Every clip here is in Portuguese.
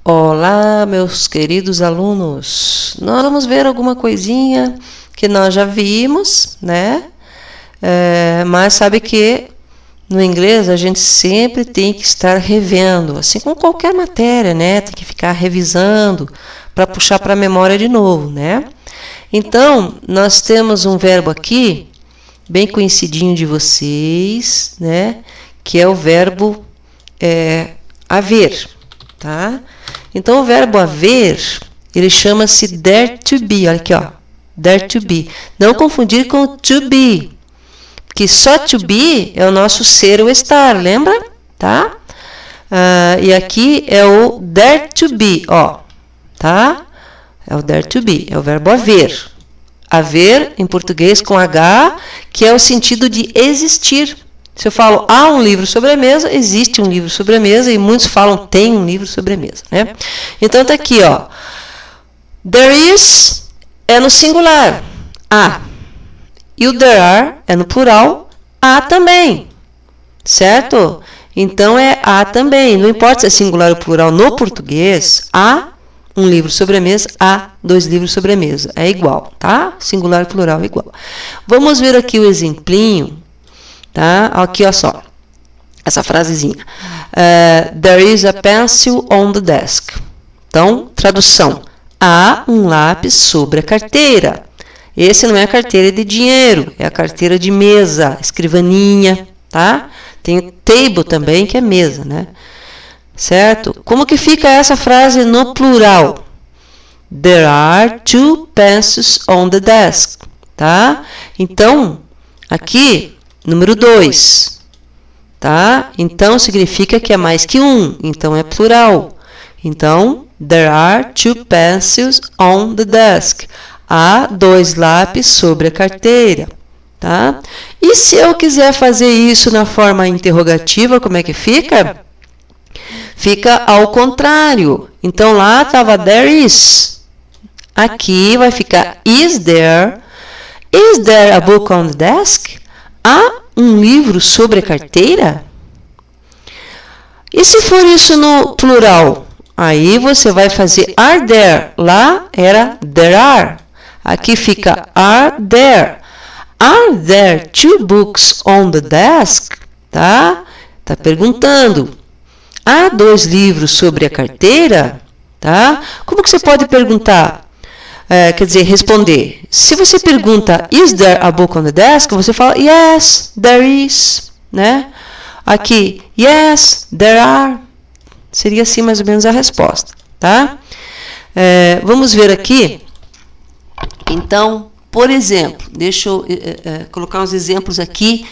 Olá, meus queridos alunos. Nós vamos ver alguma coisinha que nós já vimos, né? Mas sabe que no inglês a gente sempre tem que estar revendo, assim como qualquer matéria, né? Tem que ficar revisando para puxar para a memória de novo, né? Então, nós temos um verbo aqui, bem conhecidinho de vocês, né? Que é o verbo haver, tá? Então, o verbo haver, ele chama-se dare to be, olha aqui, ó, dare to be. Não confundir com to be, que só to be é o nosso ser ou estar, lembra? Tá? E aqui é o dare to be, ó, tá? É o dare to be, é o verbo haver. Haver, em português, com H, que é o sentido de existir. Se eu falo, há um livro sobre a mesa, existe um livro sobre a mesa, e muitos falam, tem um livro sobre a mesa, né? Então, tá aqui, ó. There is é no singular, há. E o there are é no plural, há também, certo? Então, é há também. Não importa se é singular ou plural, no português, há um livro sobre a mesa, há 2 livros sobre a mesa. É igual, tá? Singular e plural é igual. Vamos ver aqui o exemplinho. Tá? Aqui, ó só, essa frasezinha. There is a pencil on the desk. Então, tradução. Há um lápis sobre a carteira. Esse não é a carteira de dinheiro, é a carteira de mesa, escrivaninha, tá? Tem o table também, que é mesa, né? Certo? Como que fica essa frase no plural? There are 2 pencils on the desk, tá? Então, aqui número 2, tá? Então, significa que é mais que um, então é plural. Então, there are 2 pencils on the desk. Há 2 lápis sobre a carteira, tá? E se eu quiser fazer isso na forma interrogativa, como é que fica? Fica ao contrário. Então, lá estava there is. Aqui vai ficar is there a book on the desk? Há um livro sobre a carteira? E se for isso no plural? Aí você vai fazer are there. Lá era there are. Aqui fica are there. Are there 2 books on the desk? Tá? Tá perguntando. Há 2 livros sobre a carteira? Tá? Como que você pode perguntar? Quer dizer, responder. Se você pergunta, is there a book on the desk? Você fala, yes, there is, né? Aqui, yes, there are. Seria assim mais ou menos a resposta, tá? Vamos ver aqui. Então, por exemplo, deixa eu colocar uns exemplos aqui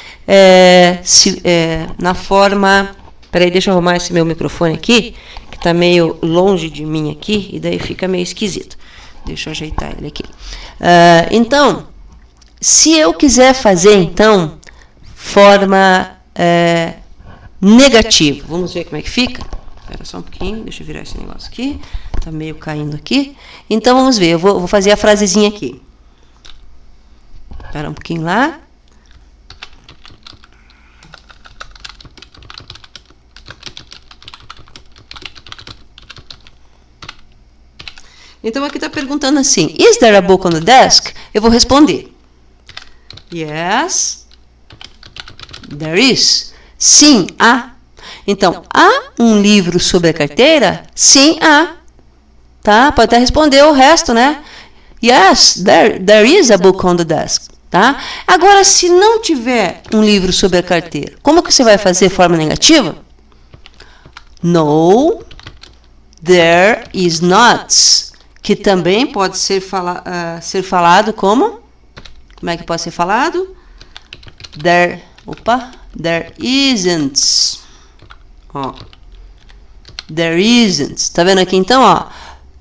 na forma... Peraí, deixa eu arrumar esse meu microfone aqui, que está meio longe de mim aqui, e daí fica meio esquisito. Deixa eu ajeitar ele aqui. Então, se eu quiser fazer, então, forma negativa, vamos ver como é que fica? Espera só um pouquinho, deixa eu virar esse negócio aqui. Está meio caindo aqui. Então, vamos ver, eu vou fazer a frasezinha aqui. Espera um pouquinho lá. Então, aqui está perguntando assim, is there a book on the desk? Eu vou responder. Yes, there is. Sim, há. Então, há um livro sobre a carteira? Sim, há. Tá? Pode até responder o resto, né? Yes, there is a book on the desk. Tá? Agora, se não tiver um livro sobre a carteira, como que você vai fazer forma negativa? No, there is not. Que também pode ser falado como? Como é que pode ser falado? There isn't. Ó. There isn't. Tá vendo aqui então, ó?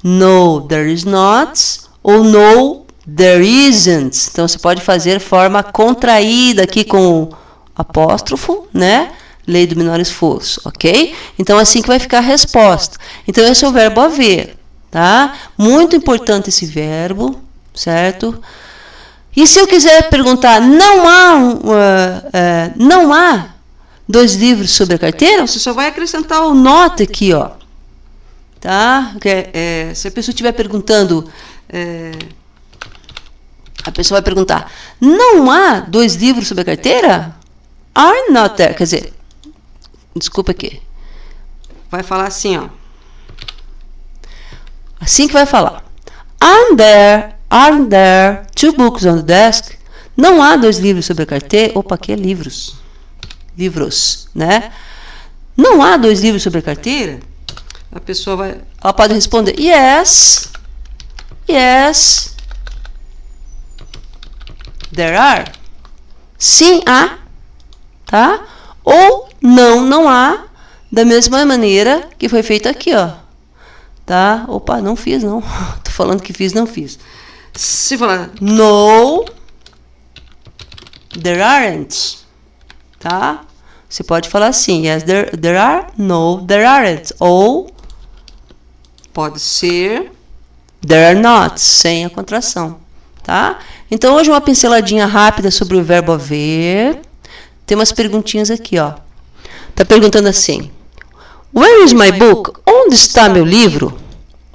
No, there is not. Ou no, there isn't. Então, você pode fazer forma contraída aqui com o apóstrofo, né? Lei do menor esforço, ok? Então, assim que vai ficar a resposta. Então, esse é o verbo haver. Tá? Muito importante esse verbo, certo? E se eu quiser perguntar, não há 2 livros sobre a carteira, você só vai acrescentar o not aqui, ó. tá? Se a pessoa estiver perguntando, a pessoa vai perguntar, não há 2 livros sobre a carteira? Are not there? Quer dizer, desculpa aqui. Vai falar assim, ó. Assim que vai falar. Aren't there 2 books on the desk? Não há 2 livros sobre a carteira? Opa, aqui é livros. Livros, né? Não há 2 livros sobre a carteira? A pessoa ela pode responder yes, there are. Sim, há, tá? Ou não há, da mesma maneira que foi feito aqui, ó. Tá? Opa, não fiz, não. Tô falando que fiz, não fiz. Se falar no, there aren't, tá? Você pode falar assim, yes, there are, no, there aren't. Ou pode ser there are not, sem a contração, tá? Então, hoje uma pinceladinha rápida sobre o verbo haver. Tem umas perguntinhas aqui, ó. Tá perguntando assim, where is my book? Onde está meu livro?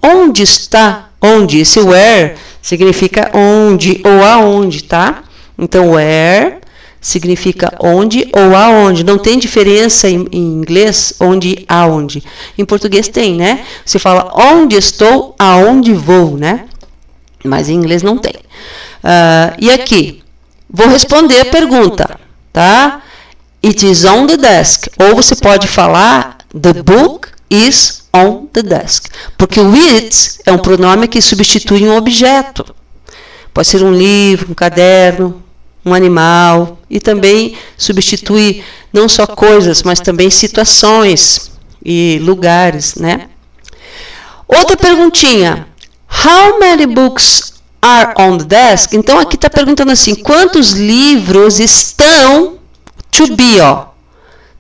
Onde está? Onde? Esse where significa onde ou aonde, tá? Então, where significa onde ou aonde. Não tem diferença em inglês onde e aonde. Em português tem, né? Você fala onde estou, aonde vou, né? Mas em inglês não tem. E aqui, vou responder a pergunta, tá? It is on the desk. Ou você pode falar the book is on the desk. Porque o it é um pronome que substitui um objeto. Pode ser um livro, um caderno, um animal. E também substitui não só coisas, mas também situações e lugares, né? Outra perguntinha. How many books are on the desk? Então, aqui está perguntando assim, quantos livros estão to be, ó.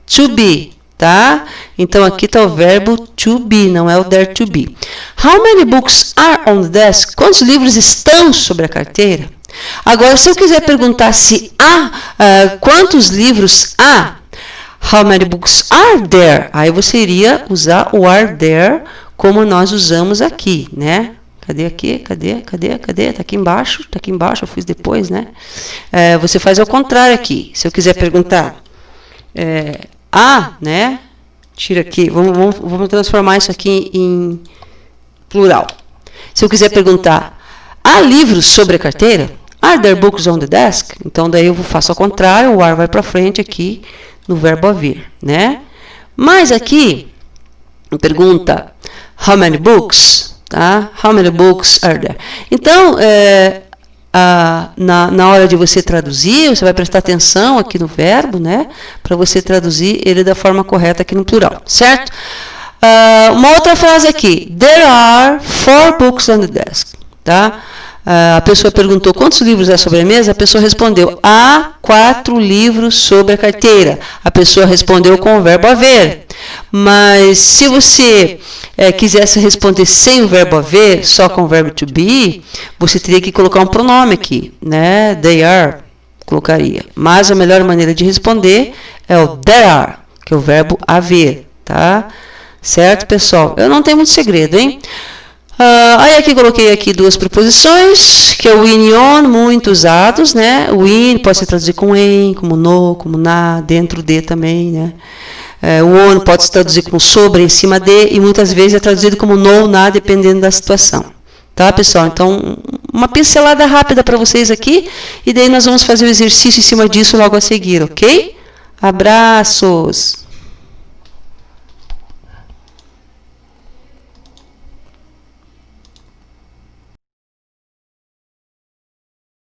To be, tá? Então, aqui está o verbo to be, não é o there to be. How many books are on the desk? Quantos livros estão sobre a carteira? Agora, se eu quiser perguntar se há, quantos livros há, how many books are there? Aí você iria usar o are there como nós usamos aqui, né? Cadê aqui? Cadê? Tá aqui embaixo, eu fiz depois, né? Você faz ao contrário aqui. Se eu quiser perguntar, né? Tira aqui, vamos transformar isso aqui em plural. Se eu quiser perguntar, há livros sobre a carteira? Are there books on the desk? Então, daí eu faço ao contrário, o are vai para frente aqui no verbo haver, né? Mas aqui, pergunta, how many books? Tá? How many books are there? Então, na hora de você traduzir, você vai prestar atenção aqui no verbo, né? Para você traduzir ele da forma correta aqui no plural, certo? Uma outra frase aqui. There are 4 books on the desk. Tá? A pessoa perguntou quantos livros há sobre a mesa, a pessoa respondeu, há 4 livros sobre a carteira. A pessoa respondeu com o verbo haver. Mas se você quisesse responder sem o verbo haver, só com o verbo to be, você teria que colocar um pronome aqui, né? They are, colocaria. Mas a melhor maneira de responder é o there are, que é o verbo haver, tá? Certo, pessoal? Eu não tenho muito segredo, hein? Aí aqui coloquei aqui 2 preposições, que é o in e on, muito usados, né? O in pode ser traduzido com em, como no, como na, dentro de também, né? O on pode se traduzir como sobre, em cima de, e muitas vezes é traduzido como no, na, dependendo da situação. Tá, pessoal? Então, uma pincelada rápida para vocês aqui, e daí nós vamos fazer o exercício em cima disso logo a seguir, ok? Abraços!